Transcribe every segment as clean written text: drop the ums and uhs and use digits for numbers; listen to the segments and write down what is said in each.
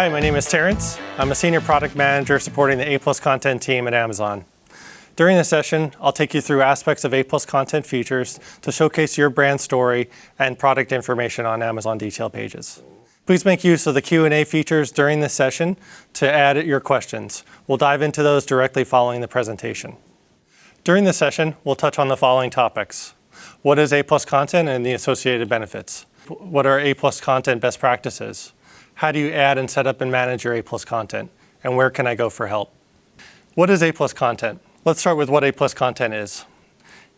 Hi, my name is Terrence. I'm a Senior Product Manager supporting the A+ Content team at Amazon. During this session, I'll take you through aspects of A+ Content features to showcase your brand story and product information on Amazon detail pages. Please make use of the Q&A features during this session to add your questions. We'll dive into those directly following the presentation. During this session, we'll touch on the following topics. What is A+ Content and the associated benefits? What are A+ Content best practices? How do you add and set up and manage your A+ Content? And where can I go for help? What is A+ Content? Let's start with what A+ Content is.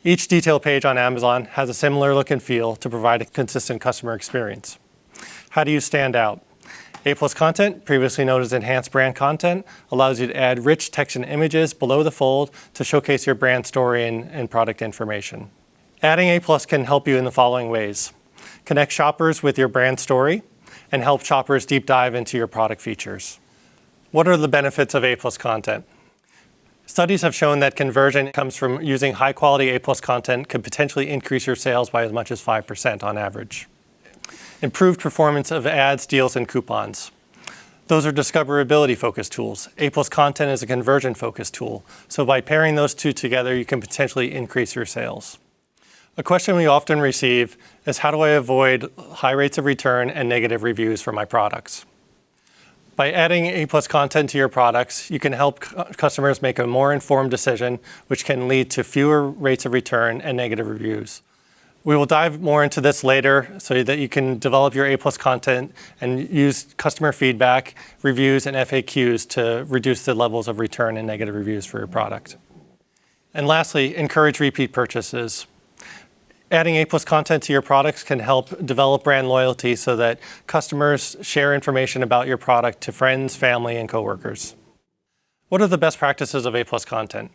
Each detail page on Amazon has a similar look and feel to provide a consistent customer experience. How do you stand out? A+ Content, previously known as Enhanced Brand Content, allows you to add rich text and images below the fold to showcase your brand story and product information. Adding A+ can help you in the following ways. Connect shoppers with your brand story and help shoppers deep dive into your product features. What are the benefits of A+ Content? Studies have shown that conversion comes from using high-quality A+ Content could potentially increase your sales by as much as 5% on average. Improved performance of ads, deals, and coupons. Those are discoverability-focused tools. A+ Content is a conversion-focused tool, so by pairing those two together, you can potentially increase your sales. A question we often receive is, how do I avoid high rates of return and negative reviews for my products? By adding A+ Content to your products, you can help customers make a more informed decision, which can lead to fewer rates of return and negative reviews. We will dive more into this later so that you can develop your A+ Content and use customer feedback, reviews, and FAQs to reduce the levels of return and negative reviews for your product. And lastly, encourage repeat purchases. Adding A+ Content to your products can help develop brand loyalty so that customers share information about your product to friends, family, and coworkers. What are the best practices of A+ Content?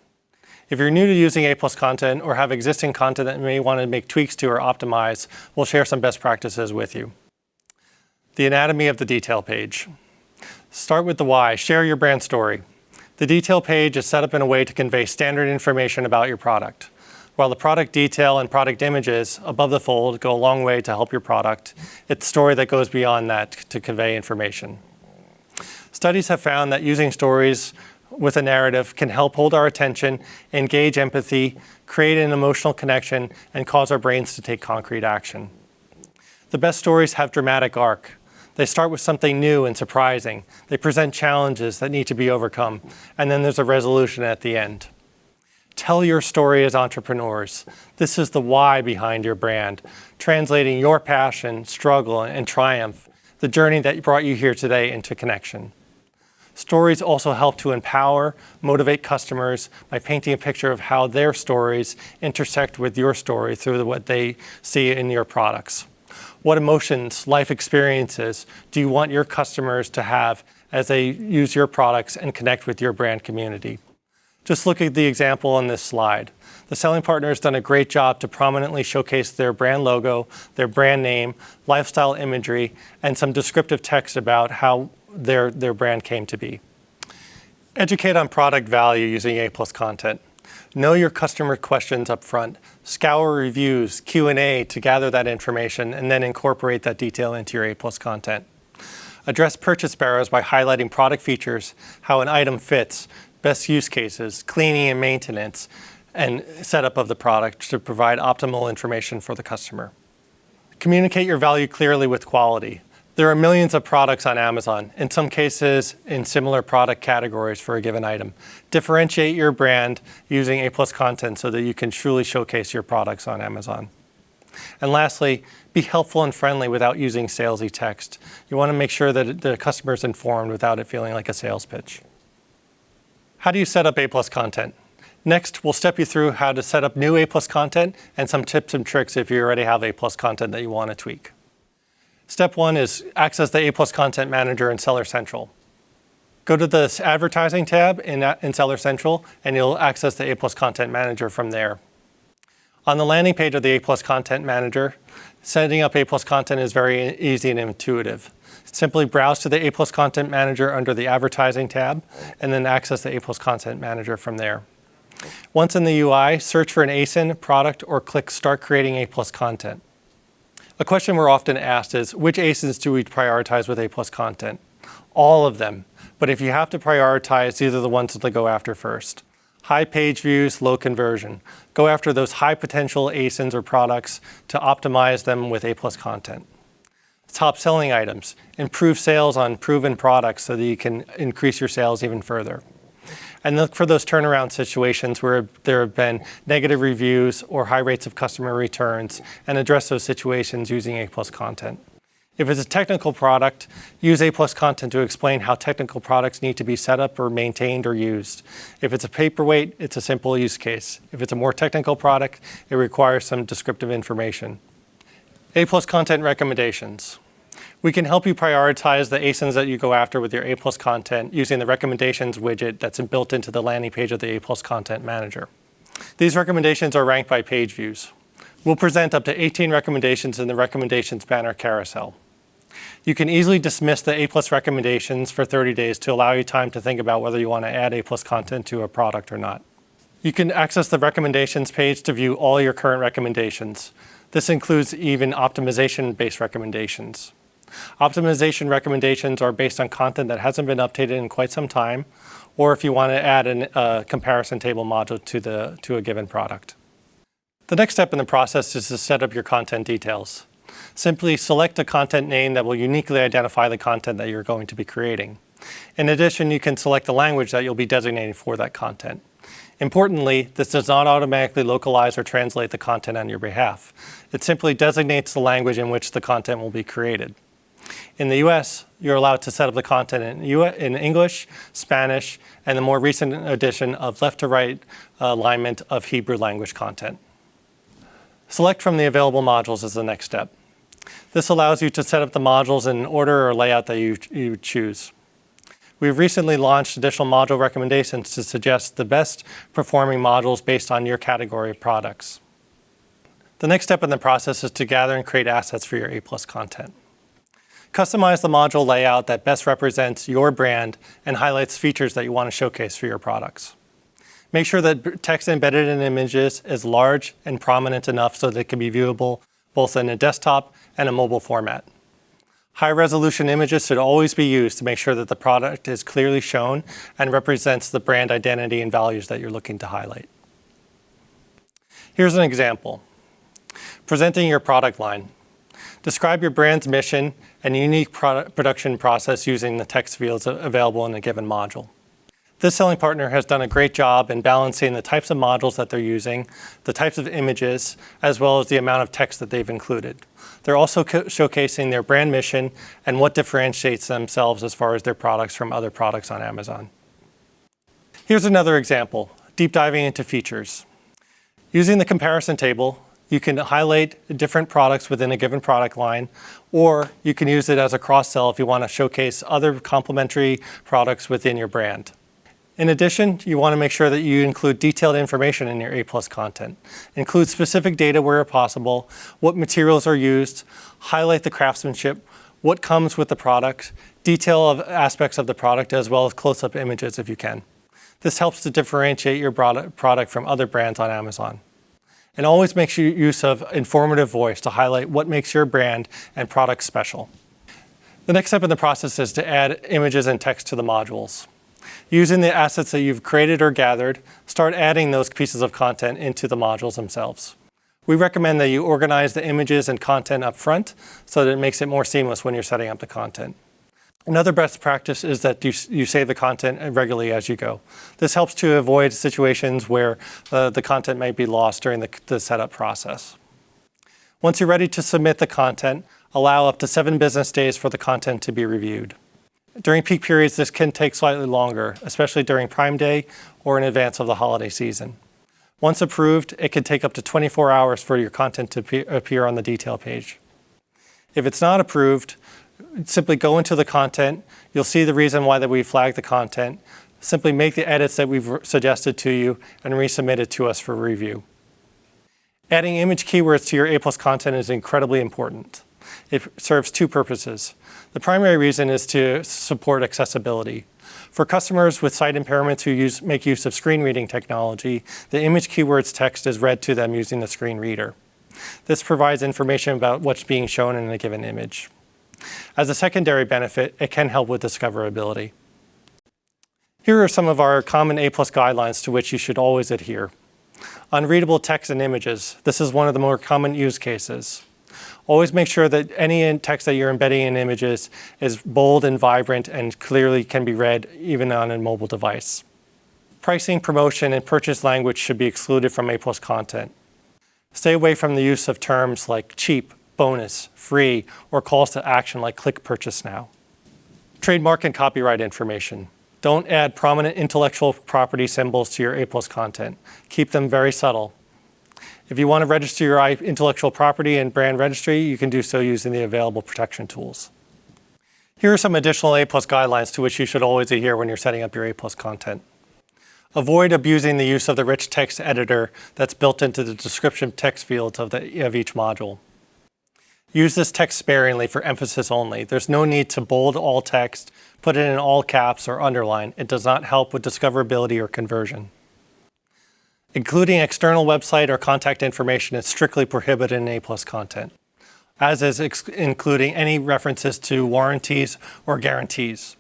If you're new to using A+ Content or have existing content that you may want to make tweaks to or optimize, we'll share some best practices with you. The anatomy of the detail page. Start with the why. Share your brand story. The detail page is set up in a way to convey standard information about your product. While the product detail and product images above the fold go a long way to help your product, it's story that goes beyond that to convey information. Studies have found that using stories with a narrative can help hold our attention, engage empathy, create an emotional connection, and cause our brains to take concrete action. The best stories have dramatic arc. They start with something new and surprising. They present challenges that need to be overcome, and then there's a resolution at the end. Tell your story as entrepreneurs. This is the why behind your brand, translating your passion, struggle, and triumph, the journey that brought you here today, into connection. Stories also help to empower, motivate customers by painting a picture of how their stories intersect with your story through what they see in your products. What emotions, life experiences do you want your customers to have as they use your products and connect with your brand community? Just look at the example on this slide. The selling partner has done a great job to prominently showcase their brand logo, their brand name, lifestyle imagery, and some descriptive text about how their brand came to be. Educate on product value using A+ Content. Know your customer questions up front. Scour reviews, Q&A to gather that information, and then incorporate that detail into your A+ Content. Address purchase barriers by highlighting product features, how an item fits, best use cases, cleaning and maintenance, and setup of the product to provide optimal information for the customer. Communicate your value clearly with quality. There are millions of products on Amazon, in some cases in similar product categories for a given item. Differentiate your brand using A+ Content so that you can truly showcase your products on Amazon. And lastly, be helpful and friendly without using salesy text. You want to make sure that the customer is informed without it feeling like a sales pitch. How do you set up A+ Content? Next, we'll step you through how to set up new A+ Content and some tips and tricks if you already have A+ Content that you want to tweak. Step 1 is access the A+ Content Manager in Seller Central. Go to the Advertising tab in Seller Central, and you'll access the A+ Content Manager from there. On the landing page of the A+ Content Manager, setting up A+ Content is very easy and intuitive. Simply browse to the A+ Content Manager under the Advertising tab, and then access the A+ Content Manager from there. Once in the UI, search for an ASIN, product, or click Start Creating A+ Content. A question we're often asked is, which ASINs do we prioritize with A+ Content? all of them. But if you have to prioritize, these are the ones to go after first. High page views, low conversion. Go after those high potential ASINs or products to optimize them with A+ content. Top selling items. Improve sales on proven products so that you can increase your sales even further. And look for those turnaround situations where there have been negative reviews or high rates of customer returns, and address those situations using A+ content. If it's a technical product, use A+ content to explain how technical products need to be set up or maintained or used. If it's a paperweight, it's a simple use case. If it's a more technical product, it requires some descriptive information. A+ content recommendations. We can help you prioritize the ASINs that you go after with your A+ content using the recommendations widget that's built into the landing page of the A+ content manager. These recommendations are ranked by page views. We'll present up to 18 recommendations in the recommendations banner carousel. You can easily dismiss the A+ recommendations for 30 days to allow you time to think about whether you want to add A+ content to a product or not. You can access the recommendations page to view all your current recommendations. This includes even optimization-based recommendations. Optimization recommendations are based on content that hasn't been updated in quite some time, or if you want to add a comparison table module to a given product. The next step in the process is to set up your content details. Simply select a content name that will uniquely identify the content that you're going to be creating. In addition, you can select the language that you'll be designating for that content. Importantly, this does not automatically localize or translate the content on your behalf. It simply designates the language in which the content will be created. In the US, you're allowed to set up the content in English, Spanish, and the more recent addition of left to right alignment of Hebrew language content. Select from the available modules is the next step. This allows you to set up the modules in an order or layout that you choose. We've recently launched additional module recommendations to suggest the best performing modules based on your category of products. The next step in the process is to gather and create assets for your A+ content. Customize the module layout that best represents your brand and highlights features that you want to showcase for your products. Make sure that text embedded in images is large and prominent enough so that it can be viewable both in a desktop and a mobile format. High-resolution images should always be used to make sure that the product is clearly shown and represents the brand identity and values that you're looking to highlight. Here's an example. Presenting your product line. Describe your brand's mission and unique production process using the text fields available in a given module. This selling partner has done a great job in balancing the types of modules that they're using, the types of images, as well as the amount of text that they've included. They're also showcasing their brand mission and what differentiates themselves as far as their products from other products on Amazon. Here's another example, deep diving into features. Using the comparison table, you can highlight different products within a given product line, or you can use it as a cross-sell if you want to showcase other complementary products within your brand. In addition, you want to make sure that you include detailed information in your A+ content. Include specific data where possible, what materials are used, highlight the craftsmanship, what comes with the product, detail of aspects of the product, as well as close-up images if you can. This helps to differentiate your product from other brands on Amazon. And always make use of informative voice to highlight what makes your brand and product special. The next step in the process is to add images and text to the modules. Using the assets that you've created or gathered, start adding those pieces of content into the modules themselves. We recommend that you organize the images and content up front so that it makes it more seamless when you're setting up the content. Another best practice is that you save the content regularly as you go. This helps to avoid situations where the content may be lost during the setup process. Once you're ready to submit the content, allow up to 7 business days for the content to be reviewed. During peak periods, this can take slightly longer, especially during Prime Day or in advance of the holiday season. Once approved, it can take up to 24 hours for your content to appear on the detail page. If it's not approved, simply go into the content. You'll see the reason why that we flagged the content. Simply make the edits that we've suggested to you and resubmit it to us for review. Adding image keywords to your A+ content is incredibly important. It serves 2 purposes. The primary reason is to support accessibility. For customers with sight impairments who make use of screen reading technology, the image keywords text is read to them using the screen reader. This provides information about what's being shown in a given image. As a secondary benefit, it can help with discoverability. Here are some of our common A+ guidelines to which you should always adhere. Unreadable text and images. This is one of the more common use cases. Always make sure that any text that you're embedding in images is bold and vibrant and clearly can be read even on a mobile device. Pricing, promotion, and purchase language should be excluded from A+ content. Stay away from the use of terms like cheap, bonus, free, or calls to action like click purchase now. Trademark and copyright information. Don't add prominent intellectual property symbols to your A+ content. Keep them very subtle. If you want to register your intellectual property and brand registry, you can do so using the available protection tools. Here are some additional A+ guidelines to which you should always adhere when you're setting up your A+ content. Avoid abusing the use of the rich text editor that's built into the description text fields of each module. Use this text sparingly for emphasis only. There's no need to bold all text, put it in all caps, or underline. It does not help with discoverability or conversion. Including external website or contact information is strictly prohibited in A+ content, as is including any references to warranties or guarantees.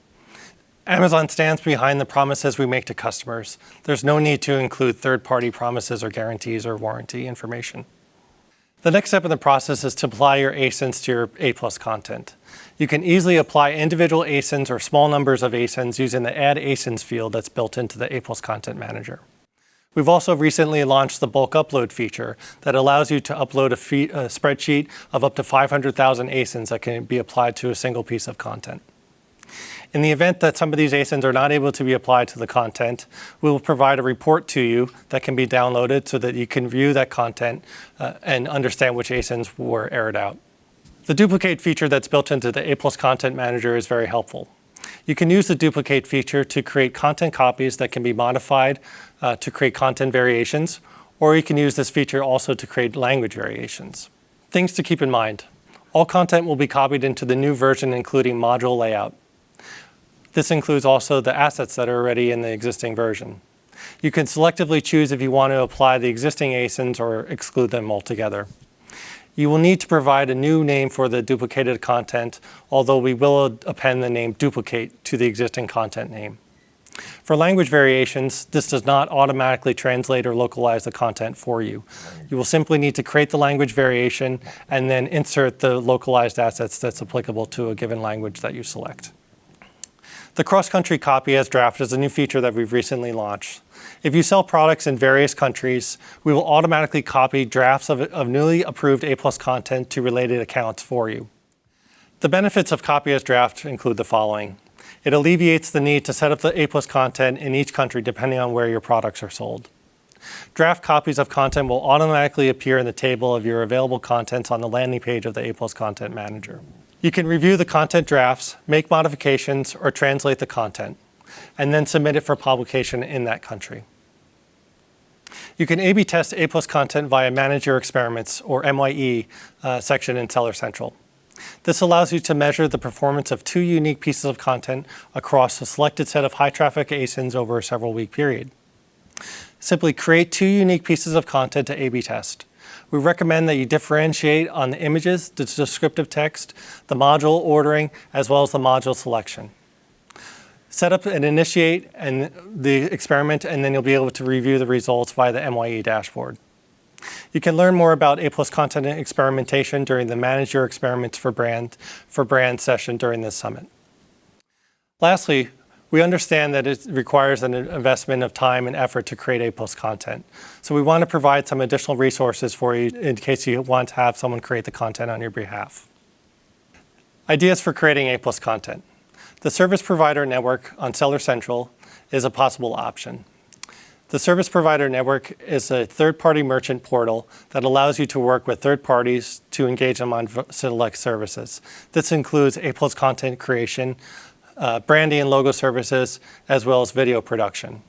Amazon stands behind the promises we make to customers. There's no need to include third-party promises or guarantees or warranty information. The next step in the process is to apply your ASINs to your A+ content. You can easily apply individual ASINs or small numbers of ASINs using the Add ASINs field that's built into the A+ Content Manager. We've also recently launched the bulk upload feature that allows you to upload a spreadsheet of up to 500,000 ASINs that can be applied to a single piece of content. In the event that some of these ASINs are not able to be applied to the content, we will provide a report to you that can be downloaded so that you can view that content and understand which ASINs were errored out. The duplicate feature that's built into the A+ Content Manager is very helpful. You can use the duplicate feature to create content copies that can be modified to create content variations, or you can use this feature also to create language variations. Things to keep in mind. All content will be copied into the new version, including module layout. This includes also the assets that are already in the existing version. You can selectively choose if you want to apply the existing ASINs or exclude them altogether. You will need to provide a new name for the duplicated content, although we will append the name duplicate to the existing content name. For language variations, this does not automatically translate or localize the content for you. You will simply need to create the language variation and then insert the localized assets that's applicable to a given language that you select. The cross-country copy as draft is a new feature that we've recently launched. If you sell products in various countries, we will automatically copy drafts of newly approved A+ content to related accounts for you. The benefits of copy as draft include the following. It alleviates the need to set up the A+ content in each country depending on where your products are sold. Draft copies of content will automatically appear in the table of your available contents on the landing page of the A+ Content Manager. You can review the content drafts, make modifications, or translate the content, and then submit it for publication in that country. You can A/B test A+ content via Manage Your Experiments, or MYE, section in Seller Central. This allows you to measure the performance of 2 unique pieces of content across a selected set of high-traffic ASINs over a several-week period. Simply create 2 unique pieces of content to A/B test. We recommend that you differentiate on the images, the descriptive text, the module ordering, as well as the module selection. Set up and initiate the experiment, and then you'll be able to review the results via the MYE dashboard. You can learn more about A+ content experimentation during the Manage Your Experiments for Brand session during this summit. Lastly, we understand that it requires an investment of time and effort to create A+ content. So we want to provide some additional resources for you in case you want to have someone create the content on your behalf. Ideas for creating A+ content. The Service Provider Network on Seller Central is a possible option. The Service Provider Network is a third-party merchant portal that allows you to work with third parties to engage them on select services. This includes A+ content creation, branding and logo services, as well as video production.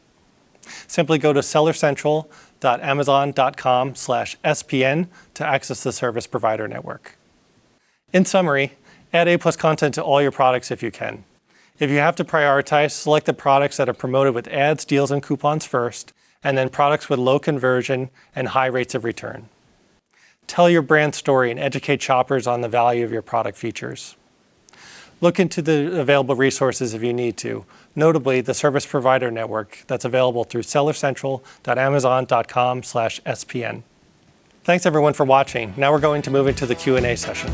Simply go to sellercentral.amazon.com/SPN to access the Service Provider Network. In summary, add A+ content to all your products if you can. If you have to prioritize, select the products that are promoted with ads, deals, and coupons first, and then products with low conversion and high rates of return. Tell your brand story and educate shoppers on the value of your product features. Look into the available resources if you need to, notably the service provider network that's available through sellercentral.amazon.com/SPN. Thanks everyone for watching. Now we're going to move into the Q&A session.